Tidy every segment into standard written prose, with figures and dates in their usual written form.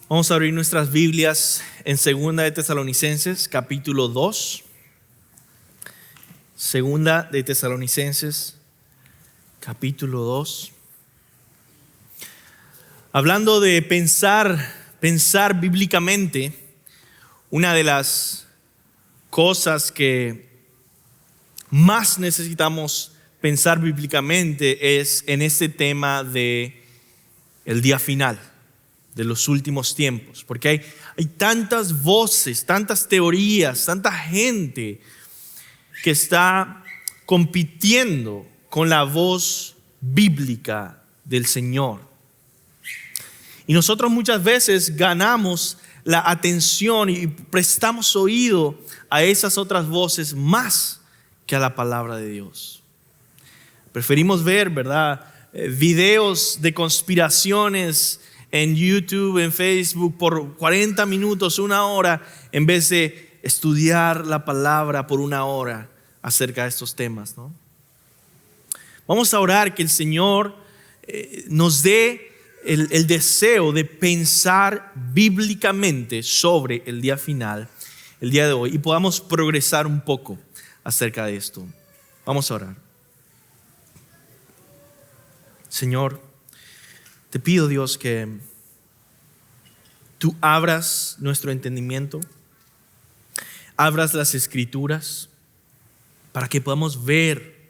Vamos a abrir nuestras Biblias en 2 de Tesalonicenses, capítulo 2. 2 de Tesalonicenses, capítulo 2. Hablando de pensar bíblicamente, una de las cosas que más necesitamos pensar bíblicamente es en este tema de el día final, de los últimos tiempos, porque hay tantas voces, tantas teorías, tanta gente que está compitiendo con la voz bíblica del Señor. Y nosotros muchas veces ganamos la atención y prestamos oído a esas otras voces más que a la palabra de Dios. Preferimos ver, ¿verdad?, videos de conspiraciones en YouTube, en Facebook, por 40 minutos, 1 hora, en vez de estudiar la palabra por 1 hora acerca de estos temas, ¿no? Vamos a orar que el Señor nos dé el deseo de pensar bíblicamente sobre el día final, el día de hoy, y podamos progresar un poco acerca de esto. Vamos a orar. Señor, te pido, Dios, que tú abras nuestro entendimiento, abras las Escrituras para que podamos ver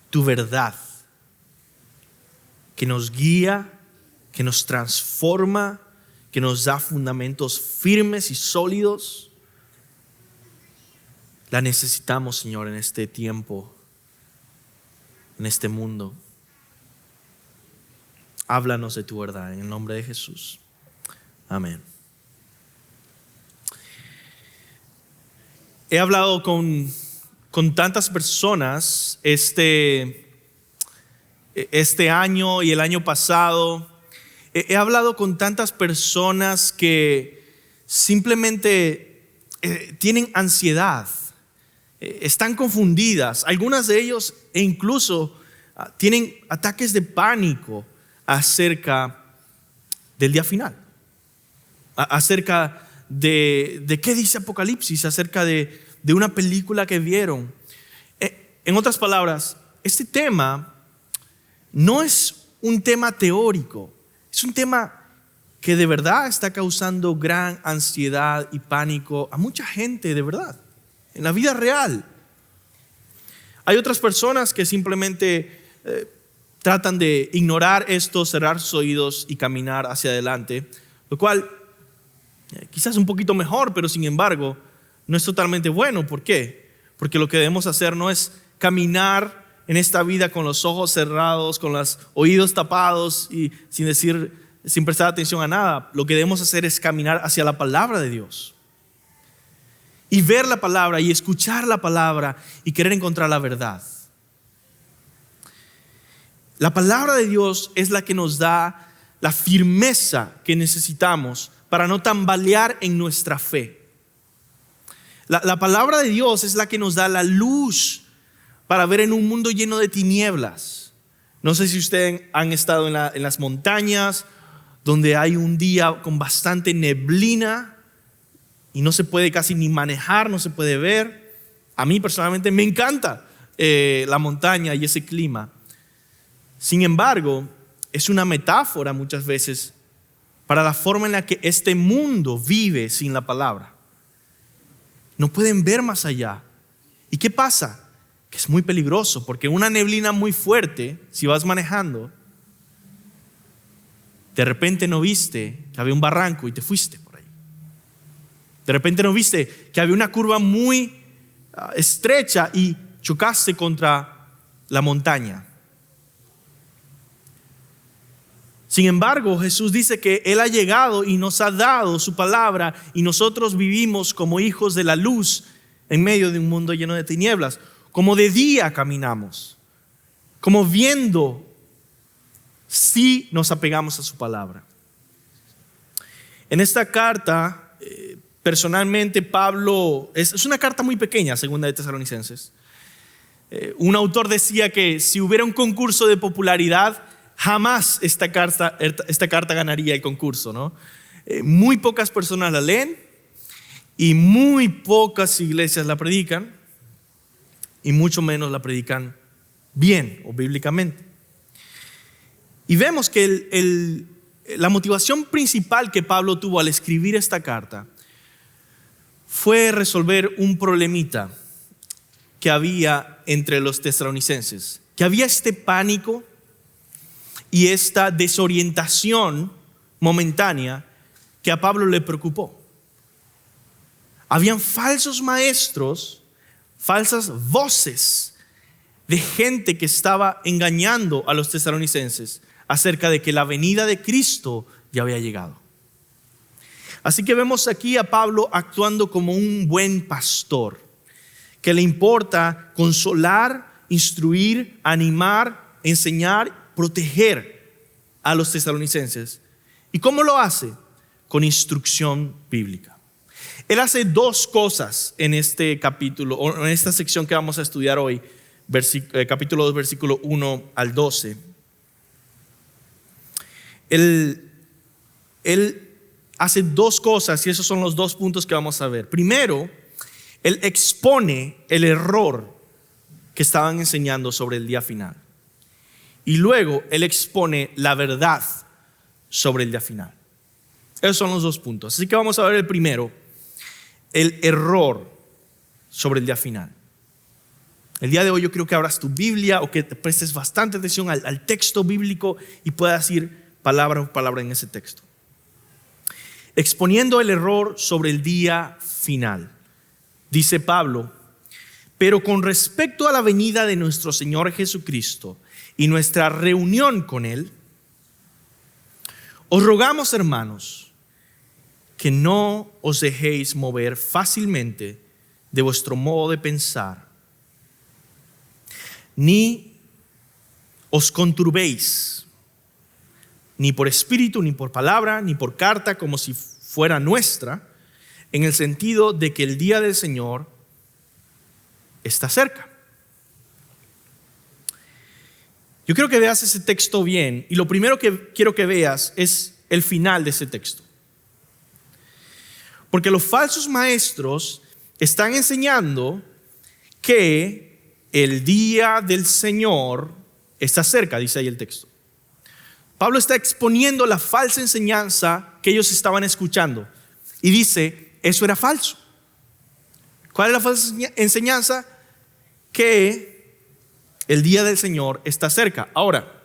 tu verdad, que nos guía, que nos transforma, que nos da fundamentos firmes y sólidos. La necesitamos, Señor, en este tiempo, en este mundo. Háblanos de tu verdad, en el nombre de Jesús. Amén. He hablado con tantas personas este año y el año pasado. He hablado con tantas personas que simplemente tienen ansiedad, están confundidas. Algunas de ellos incluso tienen ataques de pánico acerca del día final, acerca de qué dice Apocalipsis, acerca de una película que vieron. En otras palabras, este tema no es un tema teórico, es un tema que de verdad está causando gran ansiedad y pánico a mucha gente, de verdad, en la vida real. Hay otras personas que simplemente tratan de ignorar esto, cerrar sus oídos y caminar hacia adelante, lo cual quizás es un poquito mejor, pero sin embargo no es totalmente bueno. ¿Por qué? Porque lo que debemos hacer no es caminar en esta vida con los ojos cerrados, con los oídos tapados y sin prestar atención a nada. Lo que debemos hacer es caminar hacia la palabra de Dios y ver la palabra y escuchar la palabra y querer encontrar la verdad. La palabra de Dios es la que nos da la firmeza que necesitamos para no tambalear en nuestra fe. La palabra de Dios es la que nos da la luz para ver en un mundo lleno de tinieblas. No sé si ustedes han estado en las montañas, donde hay un día con bastante neblina y no se puede casi ni manejar, no se puede ver. A mí personalmente me encanta la montaña y ese clima. Sin embargo, es una metáfora muchas veces para la forma en la que este mundo vive sin la palabra. No pueden ver más allá. ¿Y qué pasa? Que es muy peligroso, porque una neblina muy fuerte, si vas manejando, de repente no viste que había un barranco y te fuiste por ahí. De repente no viste que había una curva muy estrecha y chocaste contra la montaña. Sin embargo, Jesús dice que Él ha llegado y nos ha dado su palabra y nosotros vivimos como hijos de la luz en medio de un mundo lleno de tinieblas. Como de día caminamos, como viendo si nos apegamos a su palabra. En esta carta, personalmente Pablo, es una carta muy pequeña, 2 de Tesalonicenses. Un autor decía que si hubiera un concurso de popularidad, jamás esta carta ganaría el concurso, ¿no? Muy pocas personas la leen y muy pocas iglesias la predican y mucho menos la predican bien o bíblicamente. Y vemos que la motivación principal que Pablo tuvo al escribir esta carta fue resolver un problemita que había entre los tesalonicenses, que había este pánico y esta desorientación momentánea que a Pablo le preocupó. Habían falsos maestros, falsas voces de gente que estaba engañando a los tesalonicenses acerca de que la venida de Cristo ya había llegado. Así que vemos aquí a Pablo actuando como un buen pastor, que le importa consolar, instruir, animar, enseñar, proteger a los tesalonicenses. ¿Y cómo lo hace? Con instrucción bíblica. Él hace dos cosas en este capítulo, o en esta sección que vamos a estudiar hoy, capítulo 2, versículo 1 al 12. Él hace dos cosas y esos son los dos puntos que vamos a ver. Primero, él expone el error que estaban enseñando sobre el día final. Y luego él expone la verdad sobre el día final. Esos son los dos puntos. Así que vamos a ver el primero, el error sobre el día final. El día de hoy yo quiero que abras tu Biblia o que te prestes bastante atención al texto bíblico y puedas ir palabra por palabra en ese texto. Exponiendo el error sobre el día final, dice Pablo: pero con respecto a la venida de nuestro Señor Jesucristo y nuestra reunión con Él, os rogamos, hermanos, que no os dejéis mover fácilmente de vuestro modo de pensar, ni os conturbéis, ni por espíritu, ni por palabra, ni por carta, como si fuera nuestra, en el sentido de que el día del Señor está cerca. Yo quiero que veas ese texto bien, y lo primero que quiero que veas es el final de ese texto. Porque los falsos maestros están enseñando que el día del Señor está cerca, dice ahí el texto. Pablo está exponiendo la falsa enseñanza que ellos estaban escuchando y dice, eso era falso. ¿Cuál es la falsa enseñanza? Que el día del Señor está cerca. Ahora,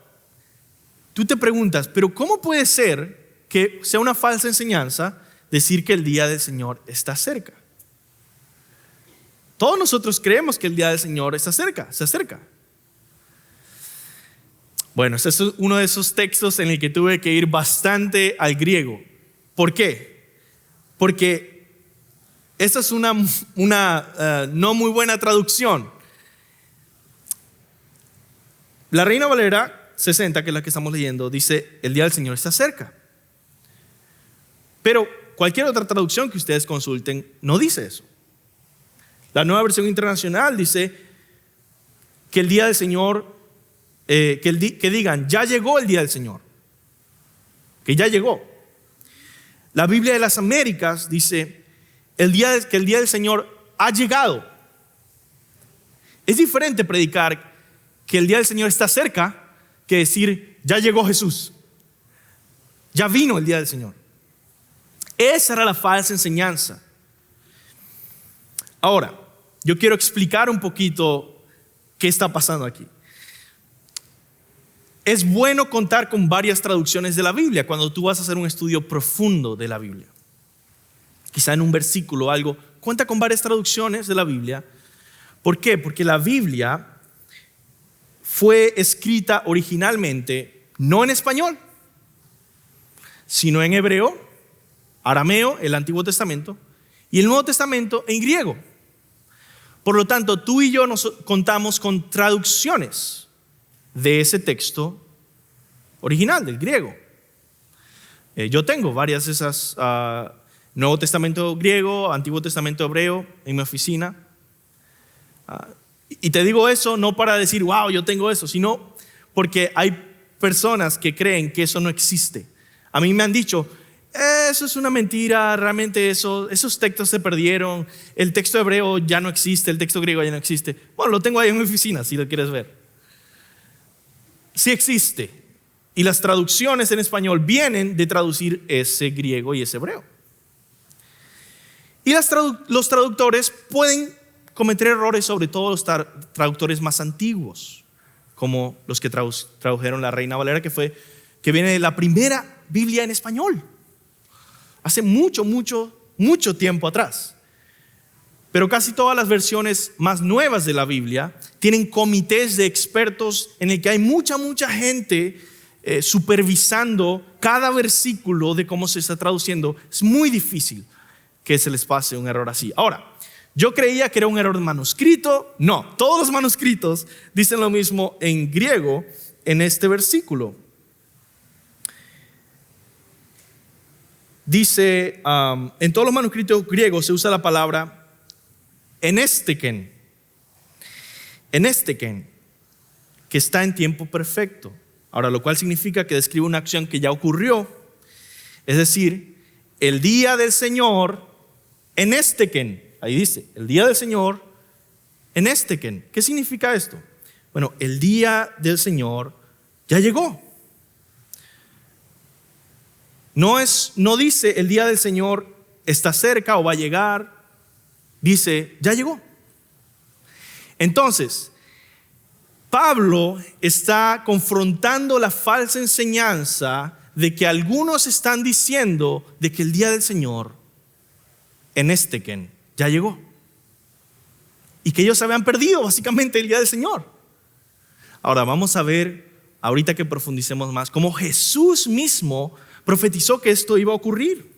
tú te preguntas, pero ¿cómo puede ser que sea una falsa enseñanza decir que el día del Señor está cerca? Todos nosotros creemos que el día del Señor está cerca, se acerca. Bueno, este es uno de esos textos en el que tuve que ir bastante al griego. ¿Por qué? Porque esta es una no muy buena traducción. La Reina Valera 60, que es la que estamos leyendo, dice: el día del Señor está cerca. Pero cualquier otra traducción que ustedes consulten no dice eso. La Nueva Versión Internacional dice que el día del Señor, que digan, ya llegó el día del Señor. Que ya llegó. La Biblia de las Américas dice que el día del Señor ha llegado. Es diferente predicar que el día del Señor está cerca que decir, ya llegó Jesús. Ya vino el día del Señor. Esa era la falsa enseñanza. Ahora, yo quiero explicar un poquito qué está pasando aquí. Es bueno contar con varias traducciones de la Biblia cuando tú vas a hacer un estudio profundo de la Biblia. Quizá en un versículo o algo, cuenta con varias traducciones de la Biblia. ¿Por qué? Porque la Biblia fue escrita originalmente no en español, sino en hebreo, arameo, el Antiguo Testamento, y el Nuevo Testamento en griego. Por lo tanto, tú y yo nos contamos con traducciones de ese texto original, del griego. Yo tengo varias de esas, Nuevo Testamento griego, Antiguo Testamento hebreo en mi oficina. Y te digo eso no para decir, wow, yo tengo eso, sino porque hay personas que creen que eso no existe. A mí me han dicho, eso es una mentira, realmente esos textos se perdieron, el texto hebreo ya no existe, el texto griego ya no existe. Bueno, lo tengo ahí en mi oficina si lo quieres ver. Sí existe, y las traducciones en español vienen de traducir ese griego y ese hebreo. Y los traductores pueden cometer errores, sobre todo los traductores más antiguos, como los que tradujeron la Reina Valera, que viene de la primera Biblia en español, hace mucho tiempo atrás. Pero casi todas las versiones más nuevas de la Biblia tienen comités de expertos en el que hay mucha gente supervisando cada versículo de cómo se está traduciendo. Es muy difícil que se les pase un error así. Ahora, yo creía que era un error de manuscrito. No, todos los manuscritos dicen lo mismo en griego en este versículo. Dice, en todos los manuscritos griegos se usa la palabra enesteken, que está en tiempo perfecto. Ahora, lo cual significa que describe una acción que ya ocurrió. Es decir, el día del Señor, enesteken. Ahí dice, el día del Señor, enesteken. ¿Qué significa esto? Bueno, el día del Señor ya llegó. No dice el día del Señor está cerca o va a llegar. Dice, ya llegó. Entonces, Pablo está confrontando la falsa enseñanza de que algunos están diciendo de que el día del Señor, enesteken, ya llegó. Y que ellos habían perdido básicamente el día del Señor. Ahora vamos a ver, ahorita que profundicemos más, cómo Jesús mismo profetizó que esto iba a ocurrir.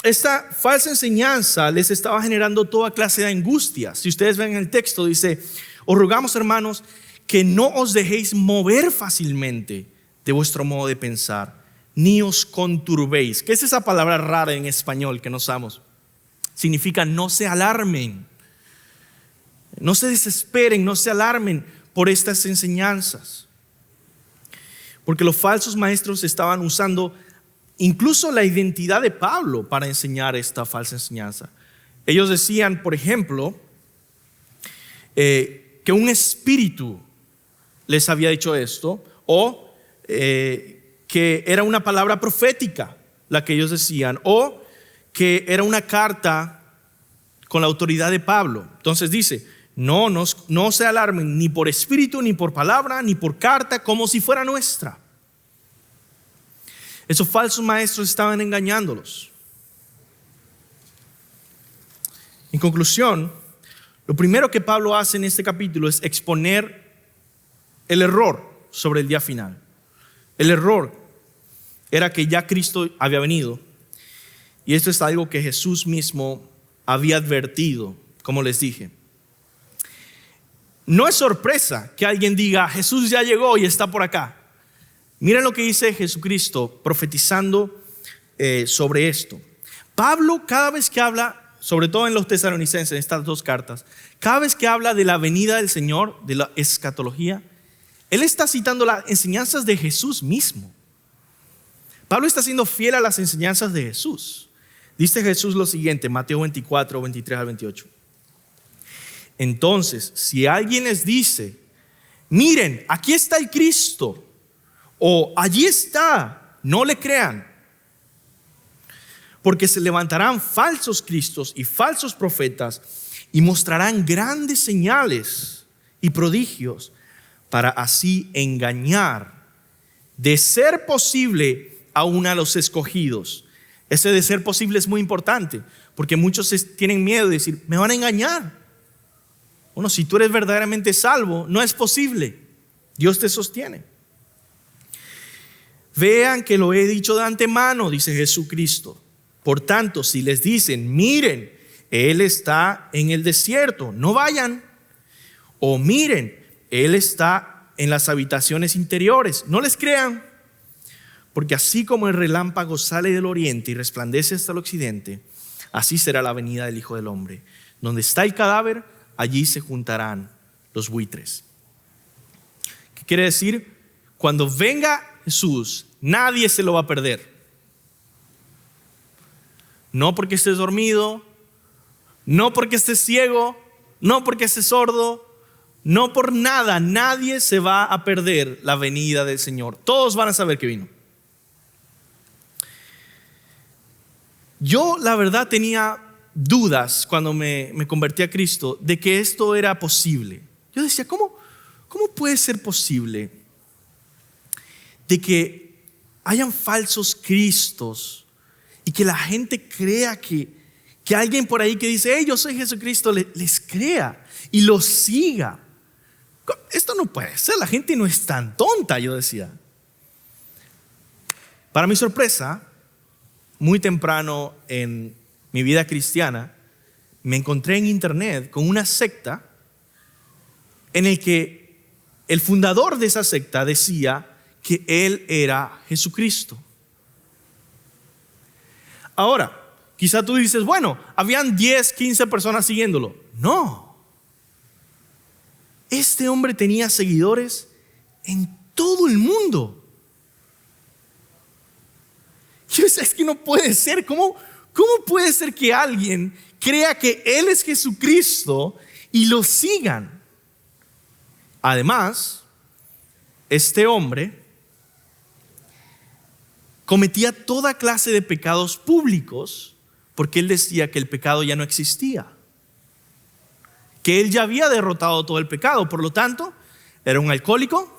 Esta falsa enseñanza les estaba generando toda clase de angustias. Si ustedes ven en el texto, dice, os rogamos, hermanos, que no os dejéis mover fácilmente de vuestro modo de pensar, ni os conturbéis. ¿Qué es esa palabra rara en español que no usamos? Significa no se alarmen, no se desesperen, no se alarmen por estas enseñanzas. Porque los falsos maestros estaban usando incluso la identidad de Pablo para enseñar esta falsa enseñanza. Ellos decían, por ejemplo, que un espíritu les había dicho esto, o que era una palabra profética la que ellos decían, o que era una carta con la autoridad de Pablo. Entonces dice, no se alarmen ni por espíritu, ni por palabra, ni por carta, como si fuera nuestra. Esos falsos maestros estaban engañándolos. En conclusión, lo primero que Pablo hace en este capítulo es exponer el error sobre el día final. El error era que ya Cristo había venido, y esto es algo que Jesús mismo había advertido, como les dije. No es sorpresa que alguien diga, Jesús ya llegó y está por acá. Miren lo que dice Jesucristo profetizando sobre esto. Pablo, cada vez que habla, sobre todo en los tesalonicenses, en estas dos cartas, cada vez que habla de la venida del Señor, de la escatología, él está citando las enseñanzas de Jesús mismo. Pablo está siendo fiel a las enseñanzas de Jesús. Dice Jesús lo siguiente, Mateo 24, 23 al 28. Entonces, si alguien les dice, miren, aquí está el Cristo, o allí está, no le crean, porque se levantarán falsos cristos y falsos profetas y mostrarán grandes señales y prodigios para así engañar, de ser posible, aún a los escogidos. Ese de ser posible es muy importante, porque muchos tienen miedo de decir, me van a engañar. Bueno, si tú eres verdaderamente salvo, no es posible. Dios te sostiene. Vean que lo he dicho de antemano, dice Jesucristo. Por tanto, si les dicen, miren, Él está en el desierto, no vayan. O miren, Él está en las habitaciones interiores, no les crean. Porque así como el relámpago sale del oriente y resplandece hasta el occidente, así será la venida del Hijo del Hombre. Donde está el cadáver, allí se juntarán los buitres. ¿Qué quiere decir? Cuando venga Jesús, nadie se lo va a perder. No porque estés dormido, no porque estés ciego, no porque estés sordo, no por nada, nadie se va a perder la venida del Señor. Todos van a saber que vino. Yo la verdad tenía dudas cuando me convertí a Cristo de que esto era posible. Yo decía, ¿cómo puede ser posible de que hayan falsos cristos y que la gente crea que alguien por ahí que dice, hey, yo soy Jesucristo, les crea y los siga? Esto no puede ser, la gente no es tan tonta, yo decía. Para mi sorpresa, muy temprano en mi vida cristiana, me encontré en internet con una secta en el que el fundador de esa secta decía que él era Jesucristo. Ahora, quizá tú dices, bueno, habían 10, 15 personas siguiéndolo. No. Este hombre tenía seguidores en todo el mundo. Yo decía, es que no puede ser. ¿Cómo puede ser que alguien crea que Él es Jesucristo y lo sigan? Además, este hombre cometía toda clase de pecados públicos porque él decía que el pecado ya no existía, que él ya había derrotado todo el pecado. Por lo tanto, era un alcohólico,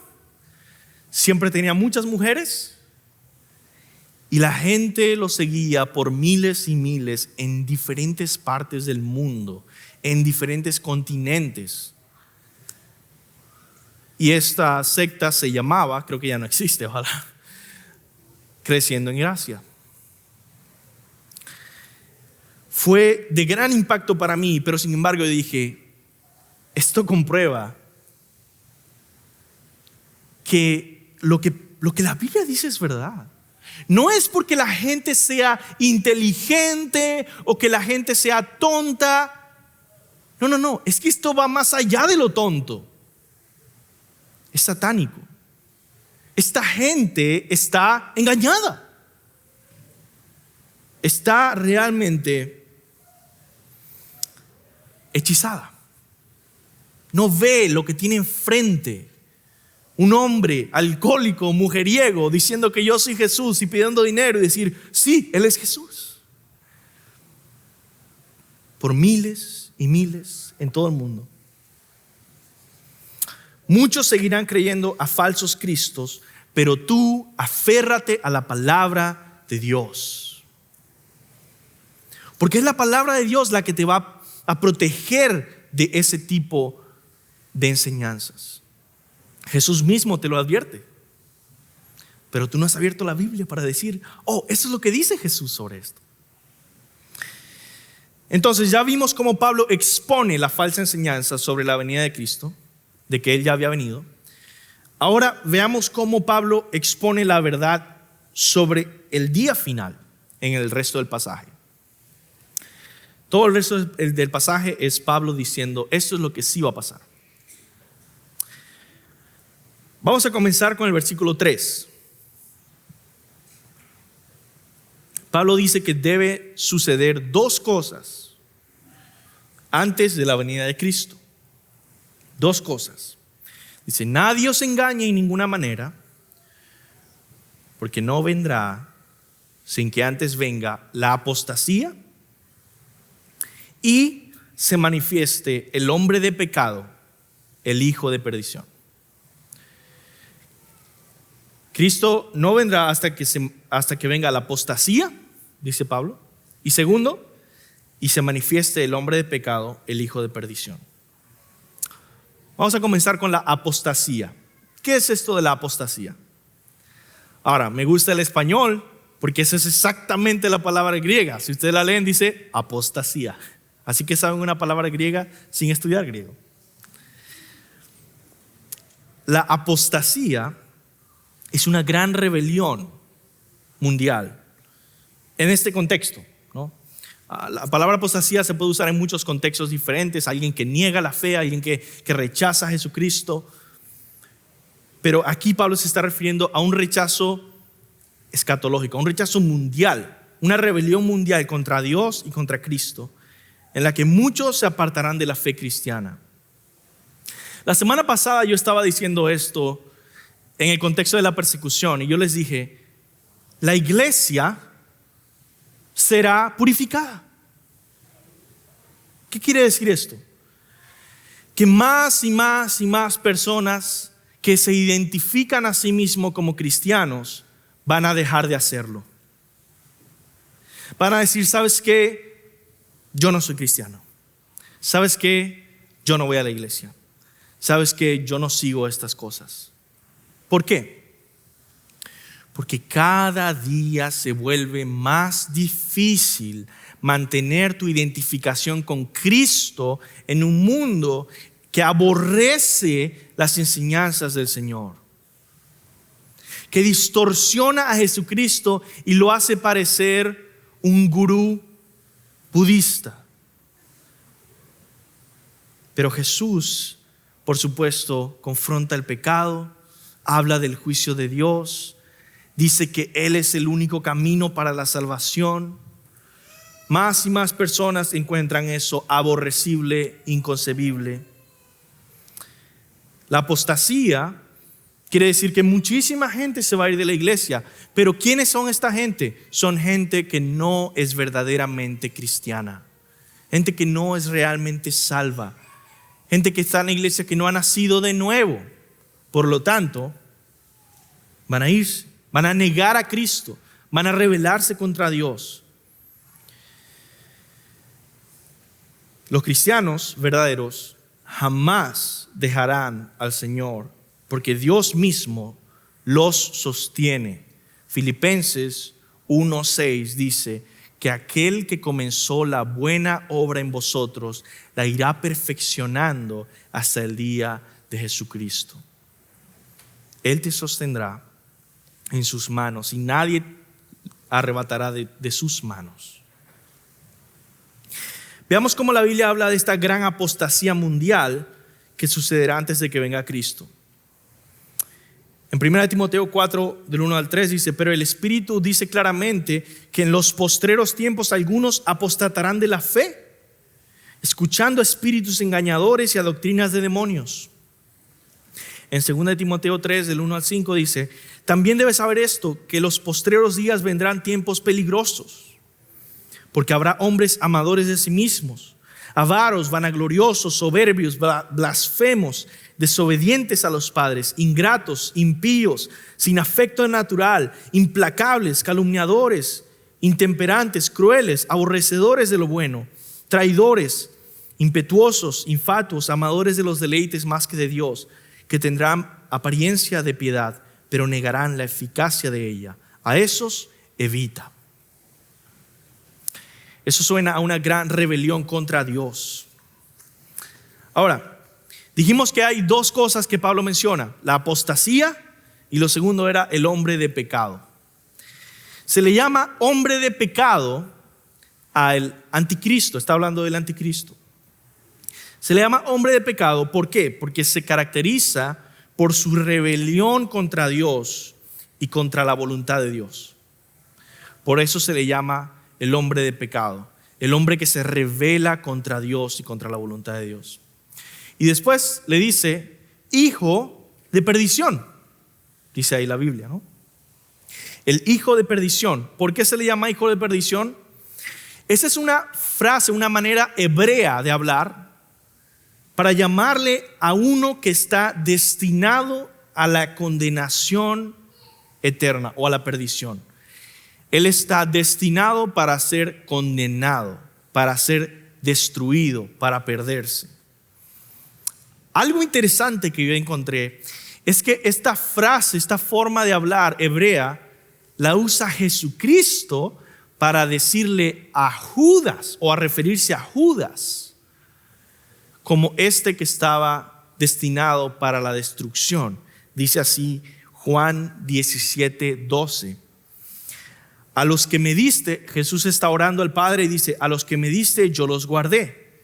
siempre tenía muchas mujeres y la gente lo seguía por miles y miles en diferentes partes del mundo, en diferentes continentes. Y esta secta se llamaba, creo que ya no existe, ojalá, Creciendo en Gracia. Fue de gran impacto para mí, pero sin embargo dije, esto comprueba que lo que la Biblia dice es verdad. No es porque la gente sea inteligente o que la gente sea tonta. No, es que esto va más allá de lo tonto. Es satánico. Esta gente está engañada. Está realmente hechizada. No ve lo que tiene enfrente. Un hombre alcohólico, mujeriego, diciendo que yo soy Jesús y pidiendo dinero y decir, sí, Él es Jesús. Por miles y miles en todo el mundo. Muchos seguirán creyendo a falsos cristos, pero tú aférrate a la palabra de Dios. Porque es la palabra de Dios la que te va a proteger de ese tipo de enseñanzas. Jesús mismo te lo advierte. Pero tú no has abierto la Biblia para decir, oh, eso es lo que dice Jesús sobre esto. Entonces ya vimos cómo Pablo expone la falsa enseñanza sobre la venida de Cristo, de que Él ya había venido. Ahora veamos cómo Pablo expone la verdad sobre el día final en el resto del pasaje. Todo el resto del pasaje es Pablo diciendo, esto es lo que sí va a pasar. Vamos a comenzar con el versículo 3. Pablo dice que debe suceder dos cosas antes de la venida de Cristo. Dos cosas. Dice, nadie os engañe en ninguna manera, porque no vendrá sin que antes venga la apostasía y se manifieste el hombre de pecado, el hijo de perdición. Cristo no vendrá hasta que venga la apostasía, dice Pablo. Y segundo, y se manifieste el hombre de pecado, el hijo de perdición. Vamos a comenzar con la apostasía. ¿Qué es esto de la apostasía? Ahora, me gusta el español porque esa es exactamente la palabra griega. Si ustedes la leen, dice apostasía. Así que saben una palabra griega sin estudiar griego. La apostasía es una gran rebelión mundial en este contexto, ¿no? La palabra apostasía se puede usar en muchos contextos diferentes. Alguien que niega la fe, alguien que rechaza a Jesucristo. Pero aquí Pablo se está refiriendo a un rechazo escatológico, a un rechazo mundial, una rebelión mundial contra Dios y contra Cristo, en la que muchos se apartarán de la fe cristiana. La semana pasada yo estaba diciendo esto en el contexto de la persecución y yo les dije, la iglesia será purificada. ¿Qué quiere decir esto? Que más y más y más personas que se identifican a sí mismos como cristianos van a dejar de hacerlo. Van a decir, ¿sabes qué? Yo no soy cristiano. ¿Sabes qué? Yo no voy a la iglesia. ¿Sabes qué? Yo no sigo estas cosas. ¿Por qué? Porque cada día se vuelve más difícil mantener tu identificación con Cristo en un mundo que aborrece las enseñanzas del Señor, que distorsiona a Jesucristo y lo hace parecer un gurú budista. Pero Jesús, por supuesto, confronta el pecado, habla del juicio de Dios, dice que Él es el único camino para la salvación. Más y más personas encuentran eso aborrecible, inconcebible. La apostasía quiere decir que muchísima gente se va a ir de la iglesia. Pero ¿quiénes son esta gente? Son gente que no es verdaderamente cristiana. Gente que no es realmente salva. Gente que está en la iglesia que no ha nacido de nuevo. Por lo tanto, van a irse, van a negar a Cristo, van a rebelarse contra Dios. Los cristianos verdaderos jamás dejarán al Señor, porque Dios mismo los sostiene. Filipenses 1:6 dice que aquel que comenzó la buena obra en vosotros la irá perfeccionando hasta el día de Jesucristo. Él te sostendrá en sus manos y nadie arrebatará de sus manos. Veamos cómo la Biblia habla de esta gran apostasía mundial que sucederá antes de que venga Cristo. En 1 Timoteo 4, del 1 al 3 dice, pero el Espíritu dice claramente que en los postreros tiempos algunos apostatarán de la fe, escuchando a espíritus engañadores y a doctrinas de demonios. En 2 Timoteo 3, del 1 al 5 dice, también debes saber esto, que los postreros días vendrán tiempos peligrosos, porque habrá hombres amadores de sí mismos, avaros, vanagloriosos, soberbios, blasfemos, desobedientes a los padres, ingratos, impíos, sin afecto natural, implacables, calumniadores, intemperantes, crueles, aborrecedores de lo bueno, traidores, impetuosos, infatuos, amadores de los deleites más que de Dios, que tendrán apariencia de piedad, pero negarán la eficacia de ella. A esos evita. Eso suena a una gran rebelión contra Dios. Ahora, dijimos que hay dos cosas que Pablo menciona: la apostasía y lo segundo era el hombre de pecado. Se le llama hombre de pecado al anticristo, está hablando del anticristo. Se le llama hombre de pecado, ¿por qué? Porque se caracteriza por su rebelión contra Dios y contra la voluntad de Dios. Por eso se le llama el hombre de pecado, el hombre que se rebela contra Dios y contra la voluntad de Dios. Y después le dice, hijo de perdición, dice ahí la Biblia, ¿no? El hijo de perdición. ¿Por qué se le llama hijo de perdición? Esa es una frase, una manera hebrea de hablar para llamarle a uno que está destinado a la condenación eterna o a la perdición. Él está destinado para ser condenado, para ser destruido, para perderse. Algo interesante que yo encontré es que esta frase, esta forma de hablar hebrea, la usa Jesucristo para decirle a Judas o a referirse a Judas como este que estaba destinado para la destrucción. Dice así Juan 17:12. A los que me diste, Jesús está orando al Padre y dice, a los que me diste yo los guardé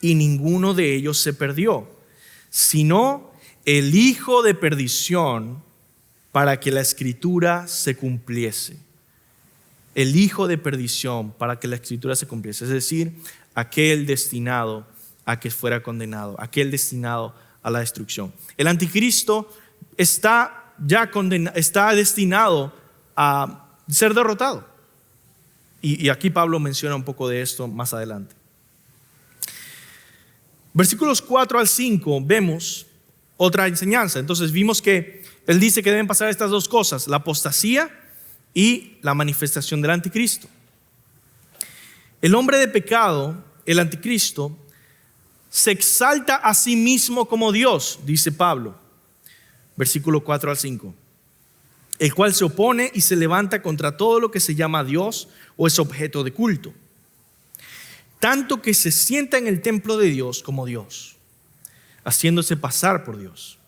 y ninguno de ellos se perdió, sino el hijo de perdición para que la escritura se cumpliese. El hijo de perdición para que la escritura se cumpliese. Es decir, aquel destinado a que fuera condenado, aquel destinado a la destrucción. El anticristo está destinado a ser derrotado. Y aquí Pablo menciona un poco de esto más adelante. Versículos 4 al 5 vemos otra enseñanza. Entonces vimos que él dice que deben pasar estas dos cosas: la apostasía y la manifestación del anticristo. El hombre de pecado, el anticristo, se exalta a sí mismo como Dios, dice Pablo, versículo 4 al 5, el cual se opone y se levanta contra todo lo que se llama Dios o es objeto de culto, tanto que se sienta en el templo de Dios como Dios, haciéndose pasar por Dios.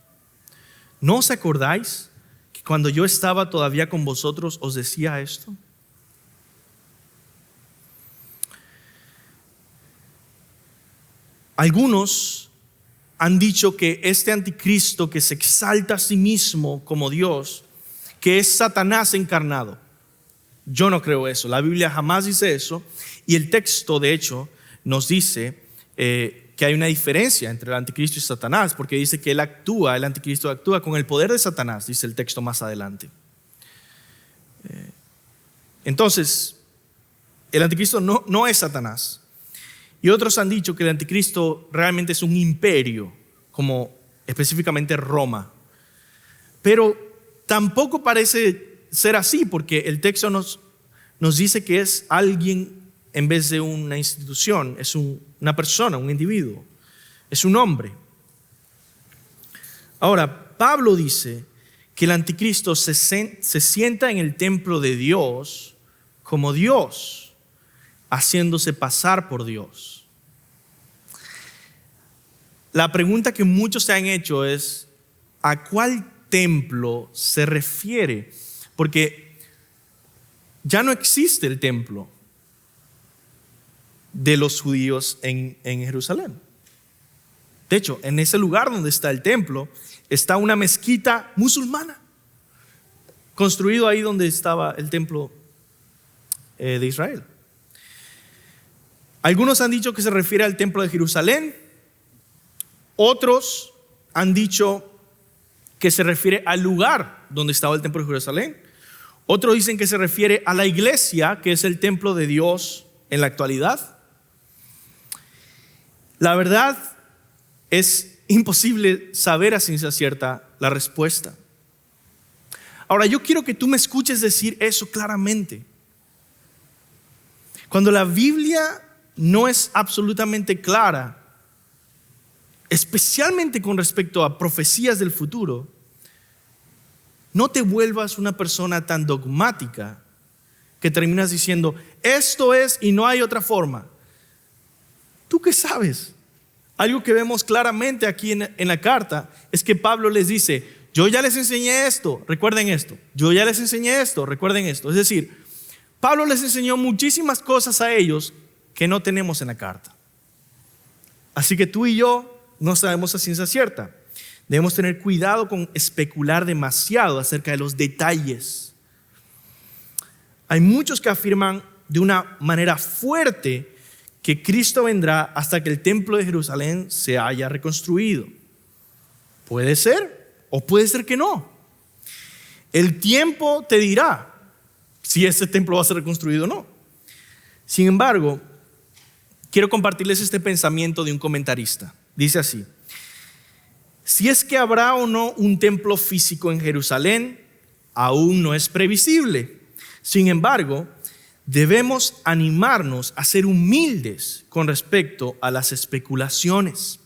¿No os acordáis que cuando yo estaba todavía con vosotros os decía esto? Algunos han dicho que este anticristo que se exalta a sí mismo como Dios, que es Satanás encarnado. Yo no creo eso. La Biblia jamás dice eso. Y el texto, de hecho, nos dice que hay una diferencia entre el anticristo y Satanás, porque dice que el anticristo actúa con el poder de Satanás, dice el texto más adelante. Entonces, el anticristo no es Satanás. Y otros han dicho que el anticristo realmente es un imperio, como específicamente Roma. Pero tampoco parece ser así, porque el texto nos dice que es alguien en vez de una institución, es una persona, un individuo, es un hombre. Ahora, Pablo dice que el anticristo se sienta en el templo de Dios como Dios, haciéndose pasar por Dios. La pregunta que muchos se han hecho es: ¿a cuál templo se refiere? Porque ya no existe el templo de los judíos en Jerusalén. De hecho, en ese lugar donde está el templo está una mezquita musulmana, construido ahí donde estaba el templo de Israel. Algunos han dicho que se refiere al templo de Jerusalén. Otros han dicho que se refiere al lugar donde estaba el templo de Jerusalén. Otros dicen que se refiere a la iglesia, que es el templo de Dios en la actualidad. La verdad es imposible saber a ciencia cierta la respuesta. Ahora, yo quiero que tú me escuches decir eso claramente. Cuando la Biblia no es absolutamente clara, especialmente con respecto a profecías del futuro, no te vuelvas una persona tan dogmática que terminas diciendo esto es y no hay otra forma. ¿Tú qué sabes? Algo que vemos claramente aquí en la carta es que Pablo les dice: yo ya les enseñé esto, recuerden esto. Yo ya les enseñé esto, recuerden esto. Es decir, Pablo les enseñó muchísimas cosas a ellos que no tenemos en la carta. Así que tú y yo no sabemos a ciencia cierta. Debemos tener cuidado con especular demasiado acerca de los detalles. Hay muchos que afirman de una manera fuerte que Cristo vendrá hasta que el templo de Jerusalén se haya reconstruido. Puede ser o puede ser que no. El tiempo te dirá si ese templo va a ser reconstruido o no. Sin embargo, quiero compartirles este pensamiento de un comentarista. Dice así: si es que habrá o no un templo físico en Jerusalén, aún no es previsible. Sin embargo, debemos animarnos a ser humildes con respecto a las especulaciones.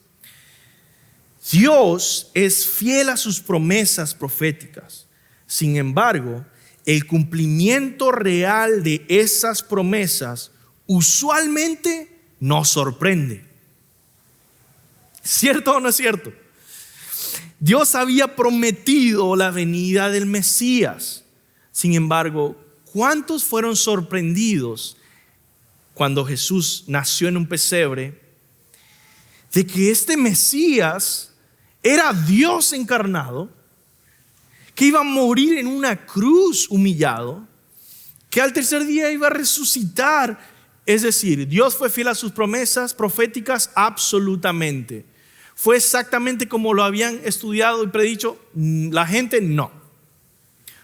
Dios es fiel a sus promesas proféticas. Sin embargo, el cumplimiento real de esas promesas usualmente nos sorprende. ¿Cierto o no es cierto? Dios había prometido la venida del Mesías. Sin embargo, ¿cuántos fueron sorprendidos cuando Jesús nació en un pesebre de que este Mesías era Dios encarnado, que iba a morir en una cruz humillado, que al tercer día iba a resucitar. Es decir, Dios fue fiel a sus promesas proféticas absolutamente. ¿Fue exactamente como lo habían estudiado y predicho la gente? No.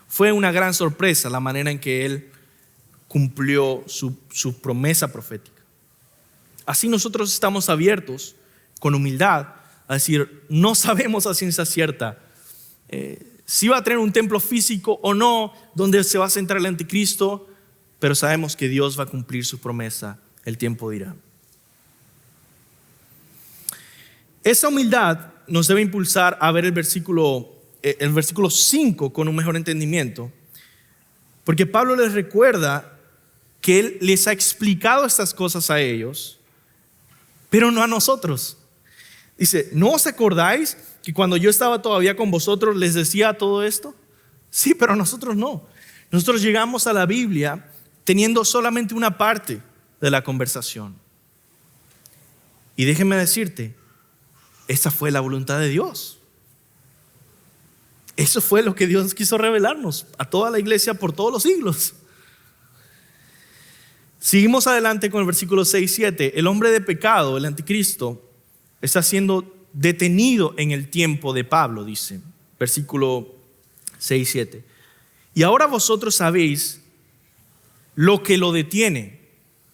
Fue una gran sorpresa la manera en que Él cumplió su promesa profética. Así nosotros estamos abiertos con humildad a decir, no sabemos a ciencia cierta si va a tener un templo físico o no, donde se va a centrar el anticristo, pero sabemos que Dios va a cumplir su promesa, el tiempo dirá. Esa humildad nos debe impulsar a ver el versículo 5 con un mejor entendimiento, porque Pablo les recuerda que Él les ha explicado estas cosas a ellos, pero no a nosotros. Dice, ¿no os acordáis que cuando yo estaba todavía con vosotros les decía todo esto? Sí, pero nosotros no. Nosotros llegamos a la Biblia teniendo solamente una parte de la conversación. Y déjeme decirte, esa fue la voluntad de Dios. Eso fue lo que Dios quiso revelarnos a toda la iglesia por todos los siglos. Seguimos adelante con el versículo 6 y 7. El hombre de pecado, el anticristo, está siendo detenido en el tiempo de Pablo, dice, versículo 6 y 7. Y ahora vosotros sabéis lo que lo detiene.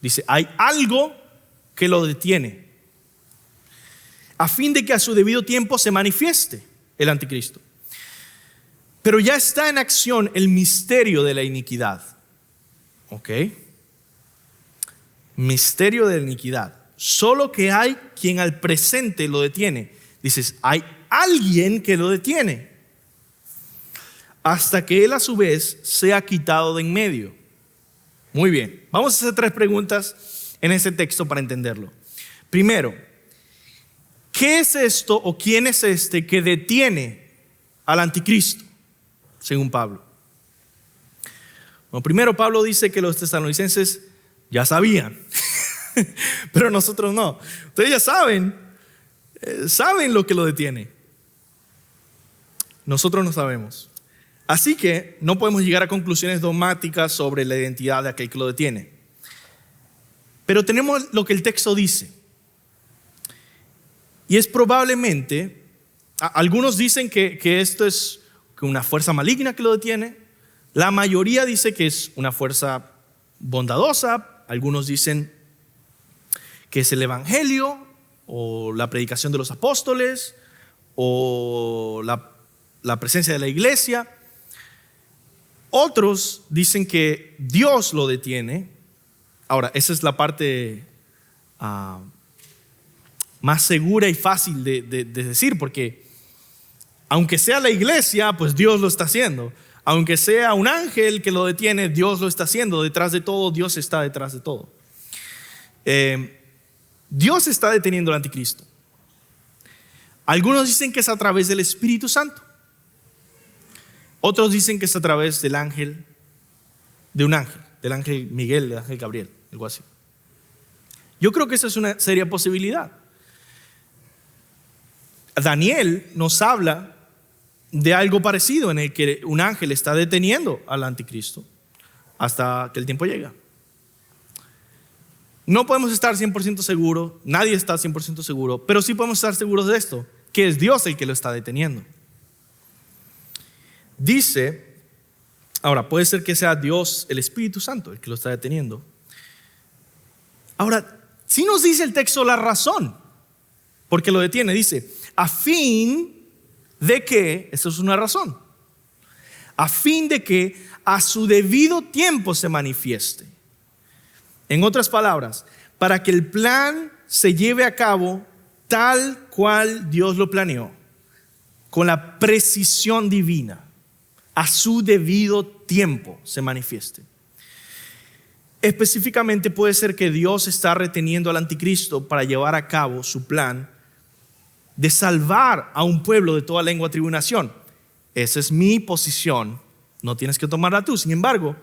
Dice, hay algo que lo detiene, a fin de que a su debido tiempo se manifieste el anticristo. Pero ya está en acción el misterio de la iniquidad. ¿Ok? Misterio de la iniquidad. Solo que hay quien al presente lo detiene. Dices, hay alguien que lo detiene, hasta que él a su vez sea quitado de en medio. Muy bien, vamos a hacer 3 preguntas en este texto para entenderlo. Primero, ¿qué es esto o quién es este que detiene al anticristo, según Pablo? Bueno, primero Pablo dice que los tesalonicenses ya sabían, pero nosotros no. Ustedes ya saben lo que lo detiene. Nosotros no sabemos. Así que no podemos llegar a conclusiones dogmáticas sobre la identidad de aquel que lo detiene. Pero tenemos lo que el texto dice. Y es probablemente, algunos dicen que esto es una fuerza maligna que lo detiene. La mayoría dice que es una fuerza bondadosa. Algunos dicen que es el evangelio o la predicación de los apóstoles o la presencia de la iglesia. Otros dicen que Dios lo detiene. Ahora, esa es la parte más segura y fácil de decir, porque aunque sea la iglesia, pues Dios lo está haciendo. Aunque sea un ángel que lo detiene, Dios lo está haciendo. Detrás de todo, Dios está detrás de todo. Dios está deteniendo al anticristo. Algunos dicen que es a través del Espíritu Santo. Otros dicen que es a través del ángel, del ángel Miguel, del ángel Gabriel, algo así. Yo creo que esa es una seria posibilidad. Daniel nos habla de algo parecido en el que un ángel está deteniendo al anticristo hasta que el tiempo llega. No podemos estar 100% seguros, nadie está 100% seguro, pero sí podemos estar seguros de esto, que es Dios el que lo está deteniendo. Dice, ahora puede ser que sea Dios, el Espíritu Santo, el que lo está deteniendo. Ahora, sí nos dice el texto la razón por qué lo detiene. Dice, a fin de que, esa es una razón, a fin de que a su debido tiempo se manifieste. En otras palabras, para que el plan se lleve a cabo tal cual Dios lo planeó, con la precisión divina, a su debido tiempo se manifieste. Específicamente puede ser que Dios está reteniendo al anticristo para llevar a cabo su plan de salvar a un pueblo de toda lengua, tribu y nación. Esa es mi posición, no tienes que tomarla tú. Sin embargo,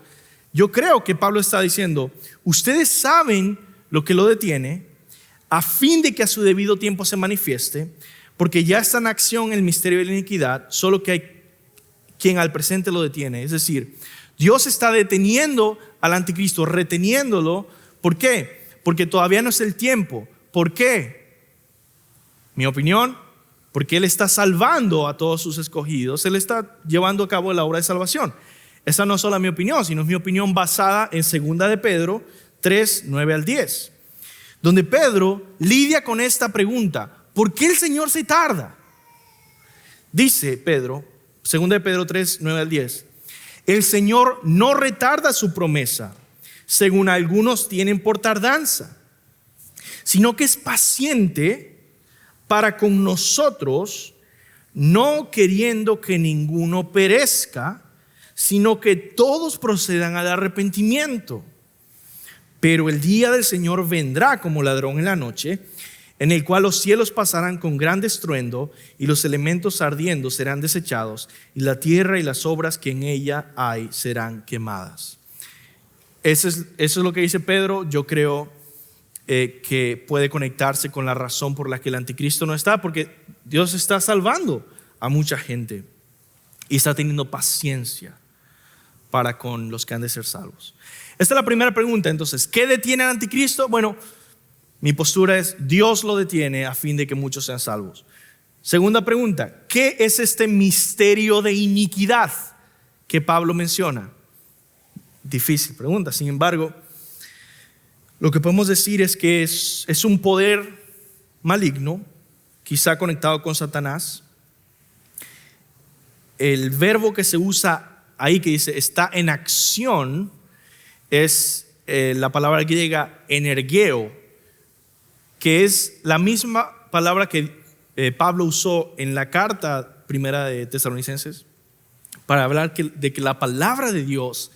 yo creo que Pablo está diciendo, ustedes saben lo que lo detiene, a fin de que a su debido tiempo se manifieste, porque ya está en acción el misterio de la iniquidad, solo que hay quien al presente lo detiene. Es decir, Dios está deteniendo al anticristo, reteniéndolo. ¿Por qué? Porque todavía no es el tiempo. ¿Por qué? Mi opinión, porque Él está salvando a todos sus escogidos. Él está llevando a cabo la obra de salvación. Esa no es solo mi opinión, sino es mi opinión basada en 2 de Pedro 3, 9 al 10, donde Pedro lidia con esta pregunta: ¿por qué el Señor se tarda? Dice Pedro, 2 de Pedro 3, 9 al 10, el Señor no retarda su promesa, según algunos tienen por tardanza, sino que es paciente para con nosotros, no queriendo que ninguno perezca, sino que todos procedan al arrepentimiento. Pero el día del Señor vendrá como ladrón en la noche, en el cual los cielos pasarán con gran estruendo y los elementos ardiendo serán desechados y la tierra y las obras que en ella hay serán quemadas. Eso es lo que dice Pedro. Yo creo que puede conectarse con la razón por la que el anticristo no está, porque Dios está salvando a mucha gente y está teniendo paciencia para con los que han de ser salvos. Esta es la primera pregunta. Entonces, ¿qué detiene al anticristo? Bueno, mi postura es: Dios lo detiene a fin de que muchos sean salvos. Segunda pregunta: ¿qué es este misterio de iniquidad que Pablo menciona? Difícil pregunta. Sin embargo, lo que podemos decir es que es un poder maligno, quizá conectado con Satanás. El verbo que se usa ahí, que dice está en acción, es la palabra griega energeo, que es la misma palabra que Pablo usó en la carta primera de Tesalonicenses para hablar de que la palabra de Dios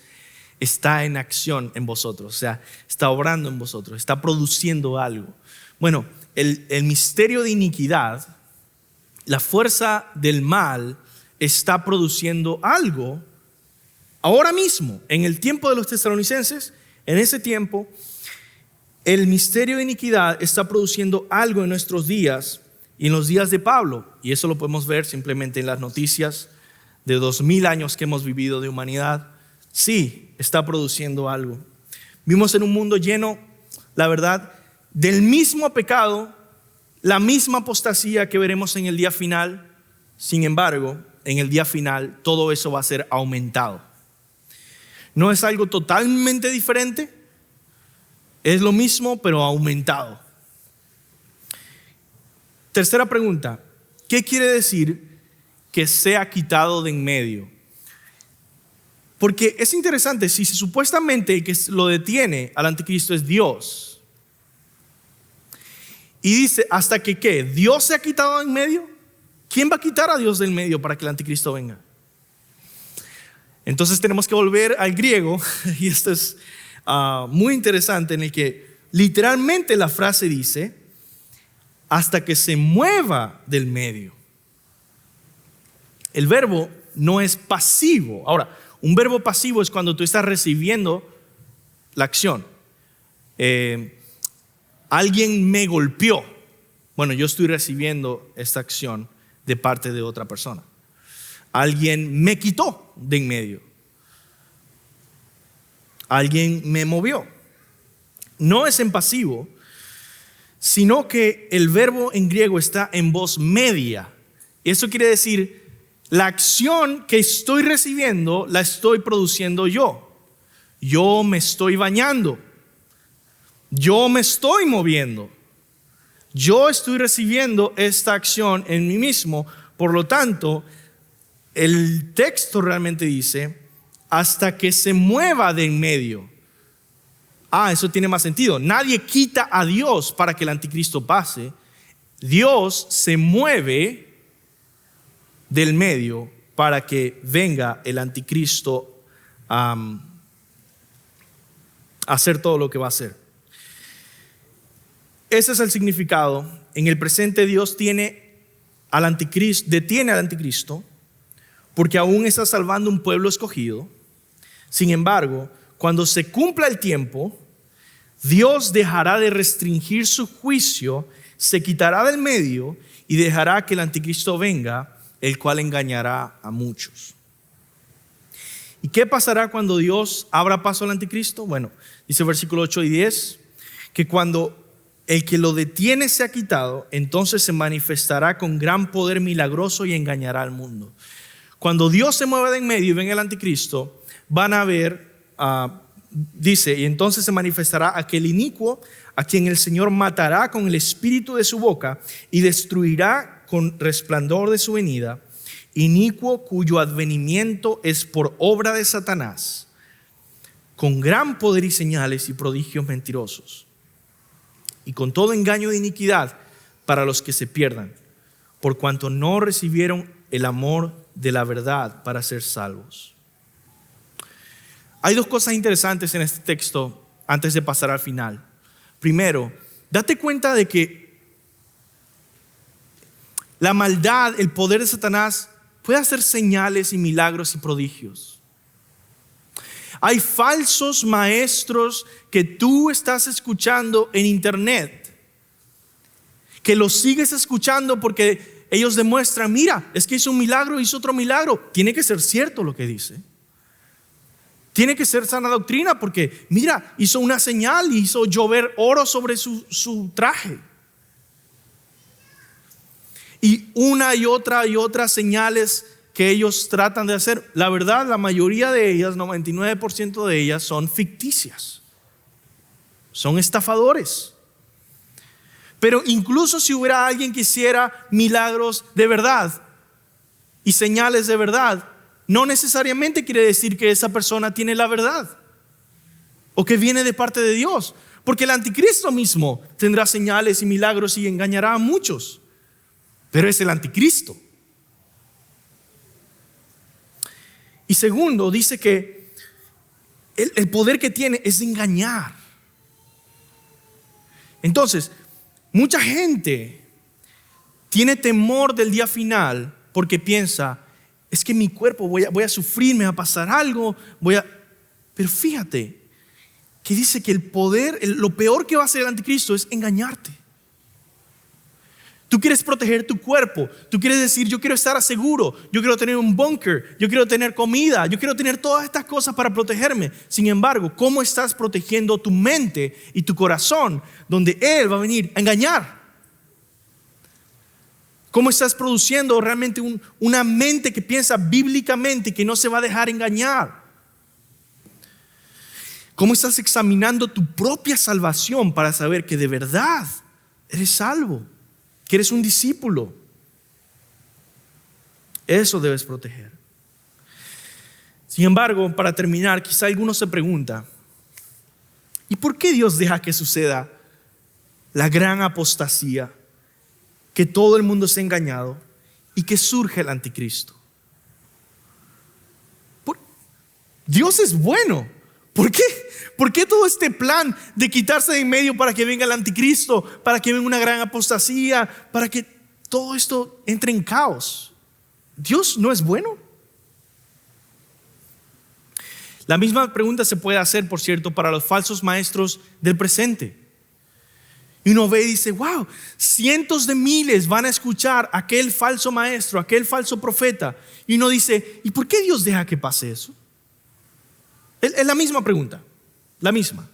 está en acción en vosotros, o sea, está obrando en vosotros, está produciendo algo. Bueno, el misterio de iniquidad, la fuerza del mal, está produciendo algo ahora mismo, en el tiempo de los tesalonicenses. En ese tiempo, el misterio de iniquidad está produciendo algo en nuestros días y en los días de Pablo. Y eso lo podemos ver simplemente en las noticias de 2000 años que hemos vivido de humanidad. Sí, está produciendo algo. Vivimos en un mundo lleno, la verdad, del mismo pecado, la misma apostasía que veremos en el día final. Sin embargo, en el día final todo eso va a ser aumentado. No es algo totalmente diferente, es lo mismo pero aumentado. Tercera pregunta: ¿qué quiere decir que sea quitado de en medio? Porque es interesante, si supuestamente el que lo detiene al anticristo es Dios, y dice hasta que ¿qué? ¿Dios se ha quitado de en medio? ¿Quién va a quitar a Dios del medio para que el anticristo venga? Entonces tenemos que volver al griego, y esto es muy interesante, en el que literalmente la frase dice hasta que se mueva del medio. El verbo no es pasivo. Ahora, un verbo pasivo es cuando tú estás recibiendo la acción. Alguien me golpeó. Bueno, yo estoy recibiendo esta acción de parte de otra persona. Alguien me quitó de en medio. Alguien me movió. No es en pasivo, sino que el verbo en griego está en voz media. Eso quiere decir, la acción que estoy recibiendo la estoy produciendo yo. Yo me estoy bañando. Yo me estoy moviendo. Yo estoy recibiendo esta acción en mí mismo. Por lo tanto, el texto realmente dice hasta que se mueva de en medio. Eso tiene más sentido. Nadie quita a Dios para que el anticristo pase. Dios se mueve del medio para que venga el anticristo a hacer todo lo que va a hacer. Ese es el significado. En el presente Dios detiene al anticristo porque aún está salvando un pueblo escogido. Sin embargo, cuando se cumpla el tiempo, Dios dejará de restringir su juicio se quitará del medio y dejará que el anticristo venga, el cual engañará a muchos. ¿Y qué pasará cuando Dios abra paso al anticristo? Bueno, dice versículo 8 y 10, que cuando el que lo detiene se ha quitado, entonces se manifestará con gran poder milagroso y engañará al mundo. Cuando Dios se mueva de en medio y venga el anticristo, van a ver, dice, y entonces se manifestará aquel inicuo a quien el Señor matará con el espíritu de su boca y destruirá con resplandor de su venida, inicuo cuyo advenimiento es por obra de Satanás, con gran poder y señales y prodigios mentirosos, y con todo engaño de iniquidad para los que se pierdan, por cuanto no recibieron el amor de la verdad para ser salvos. Hay dos cosas interesantes en este texto antes de pasar al final. Primero, date cuenta de que la maldad, el poder de Satanás puede hacer señales y milagros y prodigios. Hay falsos maestros que tú estás escuchando en internet, que los sigues escuchando porque ellos demuestran, mira, es que hizo un milagro, hizo otro milagro. Tiene que ser cierto lo que dice. Tiene que ser sana doctrina porque, mira, hizo una señal y hizo llover oro sobre su traje. Y una y otra señales que ellos tratan de hacer. La verdad, la mayoría de ellas, 99% de ellas son ficticias. Son estafadores. Pero incluso si hubiera alguien que hiciera milagros de verdad y señales de verdad, no necesariamente quiere decir que esa persona tiene la verdad o que viene de parte de Dios, porque el anticristo mismo tendrá señales y milagros y engañará a muchos, pero es el anticristo. Y segundo, dice que el poder que tiene es engañar. Entonces, mucha gente tiene temor del día final porque piensa, es que mi cuerpo voy a sufrir, me va a pasar algo, Pero fíjate que dice que el poder, lo peor que va a hacer el anticristo es engañarte. Tú quieres proteger tu cuerpo, tú quieres decir, yo quiero estar seguro, yo quiero tener un búnker, yo quiero tener comida, yo quiero tener todas estas cosas para protegerme. Sin embargo, ¿cómo estás protegiendo tu mente y tu corazón donde Él va a venir a engañar? ¿Cómo estás produciendo realmente una mente que piensa bíblicamente y que no se va a dejar engañar? ¿Cómo estás examinando tu propia salvación para saber que de verdad eres salvo? Que eres un discípulo. Eso debes proteger. Sin embargo, para terminar, quizá alguno se pregunta, ¿y por qué Dios deja que suceda la gran apostasía? Que todo el mundo esté engañado y que surge el anticristo. Dios es bueno. ¿Por qué? ¿Por qué todo este plan de quitarse de en medio para que venga el anticristo, para que venga una gran apostasía, para que todo esto entre en caos? ¿Dios no es bueno? La misma pregunta se puede hacer, por cierto, para los falsos maestros del presente. Y uno ve y dice, wow, cientos de miles van a escuchar a aquel falso maestro, aquel falso profeta. Y uno dice, ¿y por qué Dios deja que pase eso? Es la misma pregunta, la misma.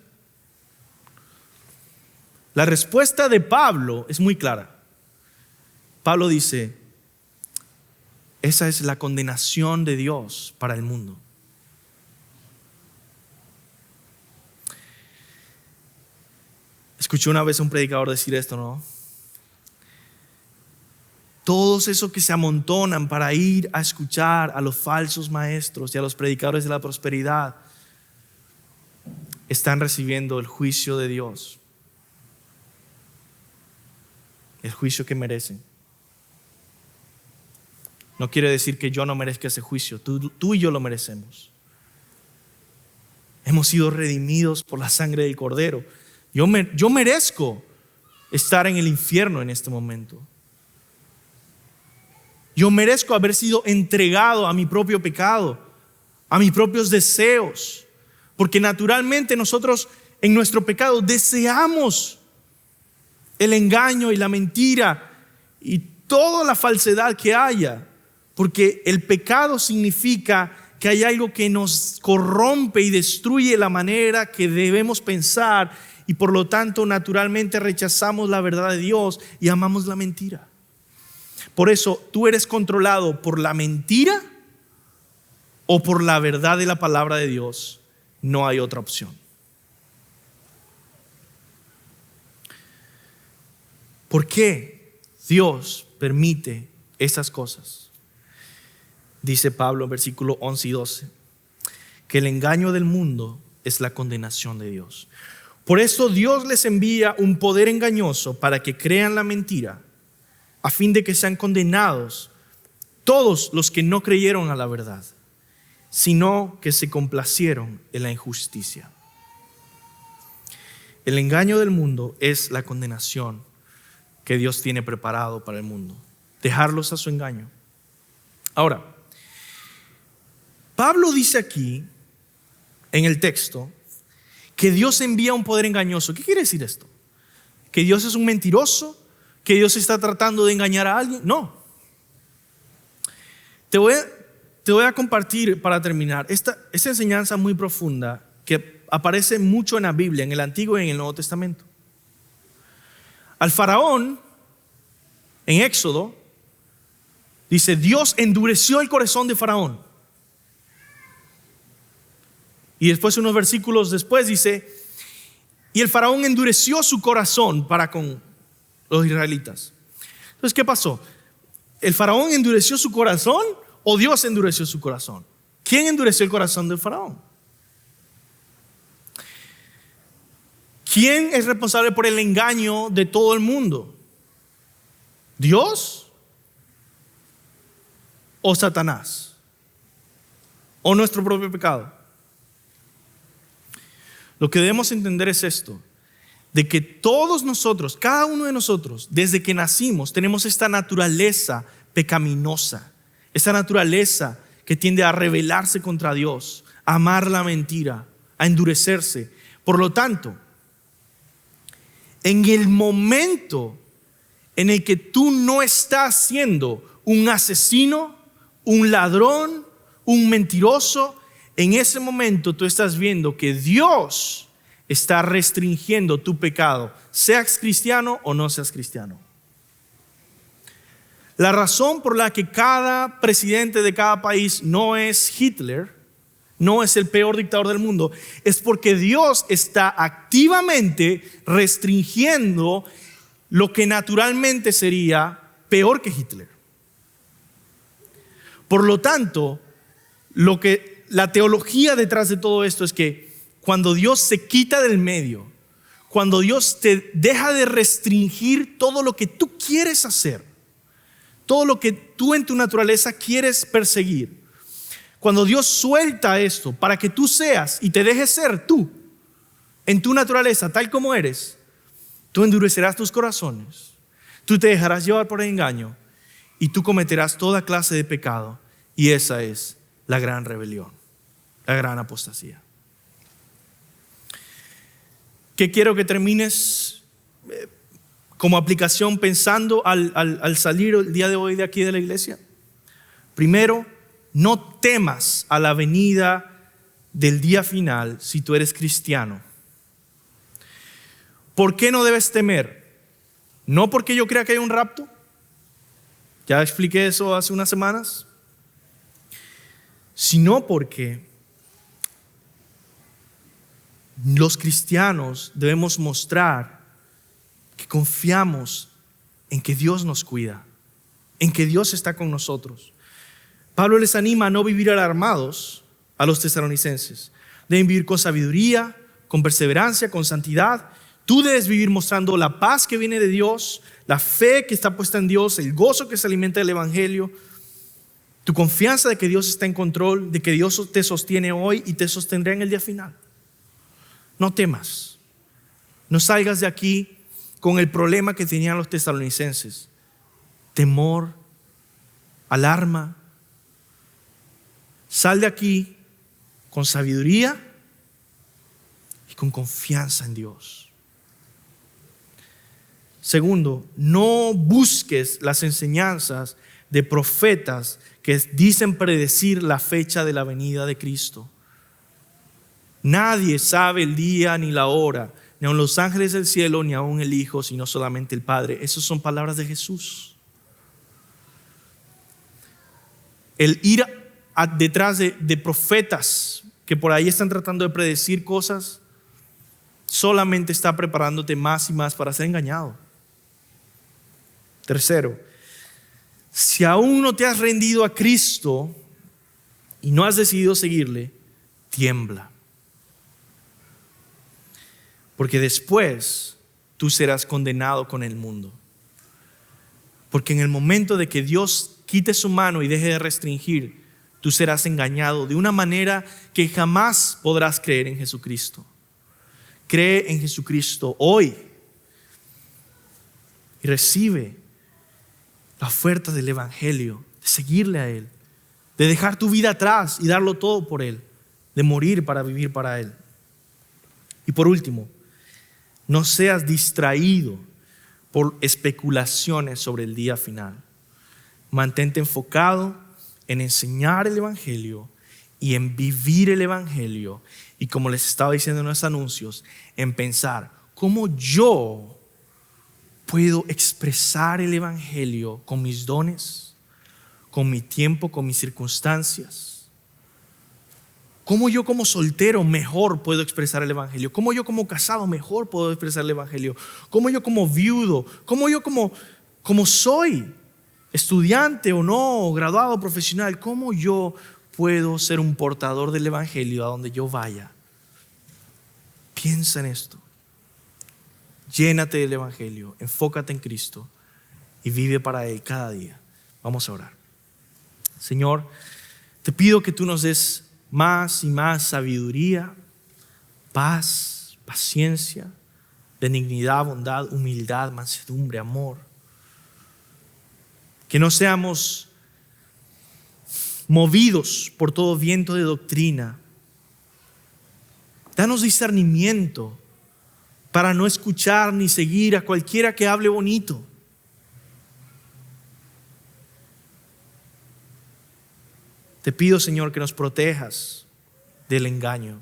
La respuesta de Pablo es muy clara. Pablo dice, esa es la condenación de Dios para el mundo. Escuché una vez a un predicador decir esto, ¿no? Todos esos que se amontonan para ir a escuchar a los falsos maestros y a los predicadores de la prosperidad están recibiendo el juicio de Dios, el juicio que merecen. No quiere decir que yo no merezca ese juicio, tú y yo lo merecemos. Hemos sido redimidos por la sangre del Cordero. Yo merezco estar en el infierno en este momento. Yo merezco haber sido entregado a mi propio pecado, a mis propios deseos, porque naturalmente nosotros en nuestro pecado deseamos el engaño y la mentira y toda la falsedad que haya, porque el pecado significa que hay algo que nos corrompe y destruye la manera que debemos pensar, y por lo tanto naturalmente rechazamos la verdad de Dios y amamos la mentira. Por eso tú eres controlado por la mentira o por la verdad de la palabra de Dios. No hay otra opción. ¿Por qué Dios permite esas cosas? Dice Pablo en versículos 11 y 12, que el engaño del mundo es la condenación de Dios. Por eso Dios les envía un poder engañoso para que crean la mentira, a fin de que sean condenados todos los que no creyeron a la verdad, sino que se complacieron en la injusticia. El engaño del mundo es la condenación que Dios tiene preparado para el mundo. Dejarlos a su engaño. Ahora, Pablo dice aquí en el texto que Dios envía un poder engañoso. ¿Qué quiere decir esto? ¿Que Dios es un mentiroso? ¿Que Dios está tratando de engañar a alguien? No. Te voy a compartir para terminar esta enseñanza muy profunda que aparece mucho en la Biblia, en el Antiguo y en el Nuevo Testamento. Al faraón, en Éxodo, dice: Dios endureció el corazón de faraón. Y después, unos versículos después, dice: y el faraón endureció su corazón para con los israelitas. Entonces, ¿qué pasó? ¿El faraón endureció su corazón o Dios endureció su corazón? ¿Quién endureció el corazón del faraón? ¿Quién es responsable por el engaño de todo el mundo? ¿Dios o Satanás? ¿O nuestro propio pecado? Lo que debemos entender es esto: de que todos nosotros, cada uno de nosotros, desde que nacimos, tenemos esta naturaleza pecaminosa, esta naturaleza que tiende a rebelarse contra Dios, a amar la mentira, a endurecerse. Por lo tanto, en el momento en el que tú no estás siendo un asesino, un ladrón, un mentiroso, en ese momento tú estás viendo que Dios está restringiendo tu pecado, seas cristiano o no seas cristiano. La razón por la que cada presidente de cada país no es Hitler, no es el peor dictador del mundo, es porque Dios está activamente restringiendo lo que naturalmente sería peor que Hitler. Por lo tanto, la teología detrás de todo esto es que cuando Dios se quita del medio, cuando Dios te deja de restringir todo lo que tú quieres hacer, todo lo que tú en tu naturaleza quieres perseguir, cuando Dios suelta esto para que tú seas y te dejes ser tú en tu naturaleza tal como eres, tú endurecerás tus corazones, tú te dejarás llevar por el engaño y tú cometerás toda clase de pecado, y esa es la gran rebelión, la gran apostasía. Que quiero que termines como aplicación pensando al salir el día de hoy de aquí de la iglesia. Primero, no temas a la venida del día final si tú eres cristiano. ¿Por qué no debes temer? No porque yo crea que hay un rapto. Ya expliqué eso hace unas semanas. Sino porque los cristianos debemos mostrar que confiamos en que Dios nos cuida, en que Dios está con nosotros. Pablo les anima a no vivir alarmados a los tesalonicenses. Deben vivir con sabiduría, con perseverancia, con santidad. Tú debes vivir mostrando la paz que viene de Dios, la fe que está puesta en Dios, el gozo que se alimenta del evangelio, tu confianza de que Dios está en control, de que Dios te sostiene hoy y te sostendrá en el día final. No temas. No salgas de aquí con el problema que tenían los tesalonicenses: temor, alarma. Sal de aquí con sabiduría y con confianza en Dios. Segundo, no busques las enseñanzas de profetas que dicen predecir la fecha de la venida de Cristo. Nadie sabe el día ni la hora, ni aun los ángeles del cielo, ni aun el Hijo, sino solamente el Padre. Esas son palabras de Jesús. El ir detrás de profetas que por ahí están tratando de predecir cosas, solamente está preparándote más y más para ser engañado. Tercero, si aún no te has rendido a Cristo y no has decidido seguirle, tiembla. Porque después tú serás condenado con el mundo. Porque en el momento de que Dios quite su mano y deje de restringir, tú serás engañado de una manera que jamás podrás creer en Jesucristo. Cree en Jesucristo hoy y recibe la oferta del Evangelio, de seguirle a Él, de dejar tu vida atrás y darlo todo por Él, de morir para vivir para Él. Y por último, no seas distraído por especulaciones sobre el día final. Mantente enfocado en enseñar el Evangelio y en vivir el Evangelio. Y como les estaba diciendo en los anuncios, en pensar, ¿cómo yo puedo expresar el Evangelio con mis dones, con mi tiempo, con mis circunstancias? ¿Cómo yo como soltero mejor puedo expresar el Evangelio? ¿Cómo yo como casado mejor puedo expresar el Evangelio? ¿Cómo yo como viudo? ¿Cómo yo como soy estudiante o no, graduado, profesional? ¿Cómo yo puedo ser un portador del Evangelio a donde yo vaya? Piensa en esto. Llénate del Evangelio, enfócate en Cristo y vive para Él cada día. Vamos a orar. Señor, te pido que tú nos des más y más sabiduría, paz, paciencia, benignidad, bondad, humildad, mansedumbre, amor. Que no seamos movidos por todo viento de doctrina. Danos discernimiento para no escuchar ni seguir a cualquiera que hable bonito. Te pido, Señor, que nos protejas del engaño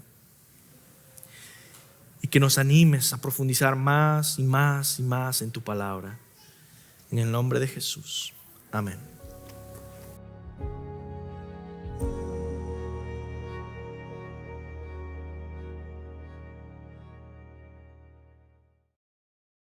y que nos animes a profundizar más y más y más en tu palabra. En el nombre de Jesús. Amén.